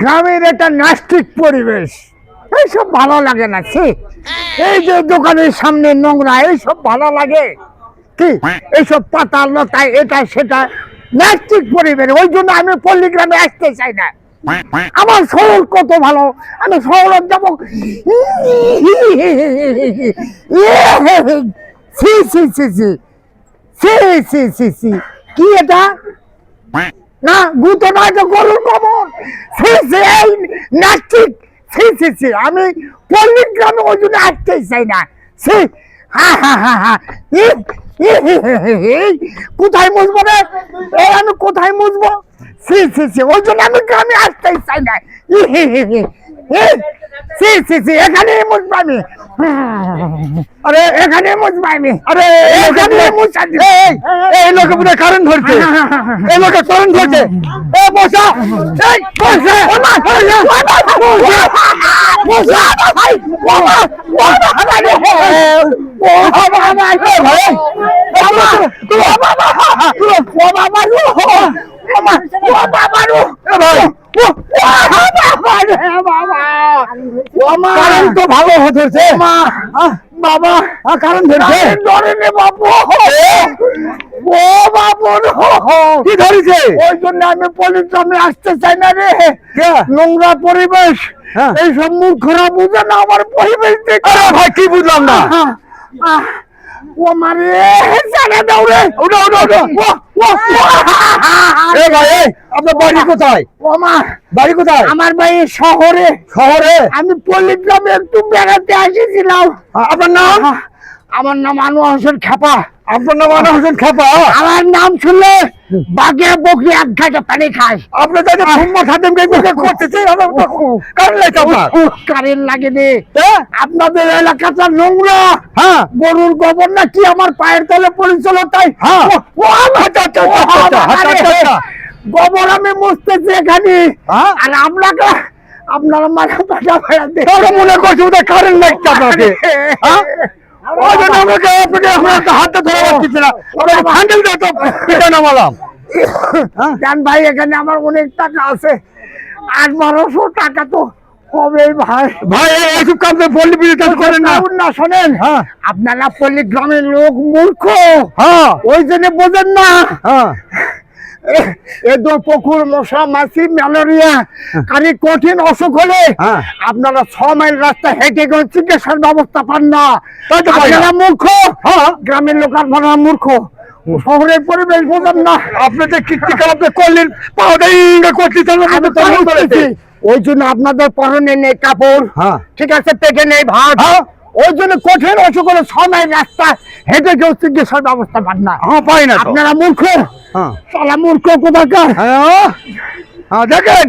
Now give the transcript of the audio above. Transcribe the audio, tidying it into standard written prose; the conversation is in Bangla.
গ্রামের একটা নাস্তিক পরিবেশ, এইসব ভালো লাগে না। এই যে দোকানের সামনে নোংরা, এইসব ভালো লাগে কি? এইসব পাতা লতা এটা সেটা নাস্তিক পরিবেশ। ওই জন্য আমি পল্লীগ্রামে আসতে চাই না। আমার শহর কত ভালো, আমি শহরে যাবো। কি এটা? না গুতো নয় তো গরুর কবর। নাস্তিক, আমি পল্লীগ্রামে ওই জন্য আসতেই চাই না। কোথায় মুছবো রে? আমি কোথায় মুছবো? ওই জন্য আমি গ্রামে আসতেই চাই না। এখানে মুছবো আমি। আরে এখানে মুছবো আমি। আরে এখানে মুছা এই লোকে বোধহয় কারেন্ট ধরছে। এই লোকে কারেন্ট ধরছে। এ বসা, এই বসা, তো ভালো হচ্ছে বাবা। কারণ ধরেনি বাবু। ও বাবু কি ধরেছে? ওই জন্য আমি পল্লীগ্রামে আসতে চাই না রে। নোংরা পরিবেশ, এইসব মূর্খরা বুঝে না আমার পরিবেশ দেখে। ভাই কি বুঝলাম না। ও মারে জানা দাও রে। আপনার বাড়ি কোথায়? ও মা বাড়ি কোথায়? আমার বাড়ি শহরে। শহরে? আমি পল্লীগ্রামে একটু বেড়াতে আসেছিলাম। আপনার নাম? আমার নাম আনোয়ার হোসেন খেপা। আপনার নাম আনোয়ার হোসেন খেপা? আমার নাম শুনলে বাঘে বকরি এক ঘাটে পানি খায়। আপনার তাই কারেন্ট লাগে নে। আপনাদের এলাকাটা নোংরা, গরুর গোবর না কি আমার পায়ের তলে পড়েছিল তাই গোবর আমি মুছতেছি এখানে। আর আপনাকে আপনারা মাথা পাটা ভাড়া দিয়ে মনে করছি ওদের কারেন্ট লাগছে আপনাকে। ভাই এখানে আমার অনেক টাকা আছে, 8-1200 টাকা তো হবে ভাই। ভাই এইসব কাজ করেন না। শোনেন, আপনারা পল্লীগ্রামের লোক মূর্খ, ওই জন্য বোঝেন না। পুকুর, মশা, মাছি, ম্যালেরিয়া আর কঠিন অসুখ হলে আপনারা 6 মাইল রাস্তা হেঁটে গেলে চিকিৎসার ব্যবস্থা পান না। আপনারা মূর্খ, গ্রামের লোক আপনারা মূর্খ, শহরের পরিবেশ বোঝেন না। আপনি যে কীর্তিকলাপ করলেন ওই জন্য আপনাদের পরনে নেই কাপড়, ঠিক আছে, পেটে নেই ভাত, ওই জন্য কঠিন অসুখ হলে 6 মাইল রাস্তা হেঁটে কেউ চিকিৎসার ব্যবস্থা পান না। পাই না। আপনারা মূর্খ, সালা মূর্খ কোথাকার। দেখেন